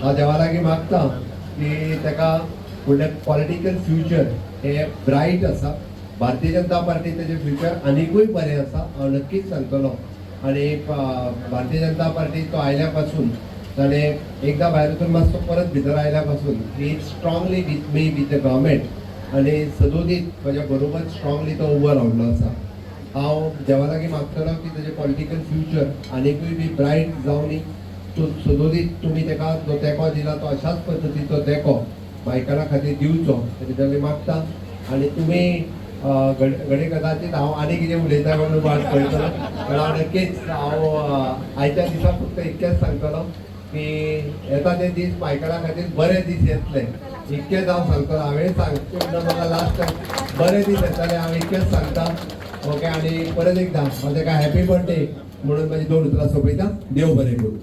हांव देवा लागीं मागता की ताका फुडलें पॉलिटिकल फ्युचर हे ब्रायट आसा. भारतीय जनता पार्टी तेजें फ्युचर आनिकूय बरें आसा, हांव नक्कीच सांगतलो. आनी भारतीय जनता पार्टी तो आयल्या पासून ताणें एकदां भायर वचून मातसो परत भितर आयल्या पासून ही strongly with me with the government आनी सदोदीत म्हज्या बरोबर स्ट्रॉंगली तो उबो रावल्लो आसा. हांव देवा लागीं मागतलो की तेजें पॉलिटिकल फ्युचर आनिकूय बी ब्रायट जावनी. सदोदीत तुमी ताका जो तेंको दिला तो अशाच पद्दतीचो तेंको गोंयकारा खातीर दिवचो ताचे लागीं मागता. आनी तुमी घडये कदाचित हांव आनी कितें उलयता म्हणून वाट पळयतलो, पण हांव नक्कीच आयच्या दिसा फक्त इतकेंच सांगतलो की येता ते दीस गोंयकारा खातीर बरे दीस येतले, इतकेंच हांव सांगतलो. हांवें सांगता म्हाका लास्ट टायम बरे दीस येतले, हांव इतकेंच सांगता. ओके, आनी परत एकदां म्हाका हॅपी बर्थडे म्हणून म्हाजी 2 उतरां सोंपयता. देव बरें करूं.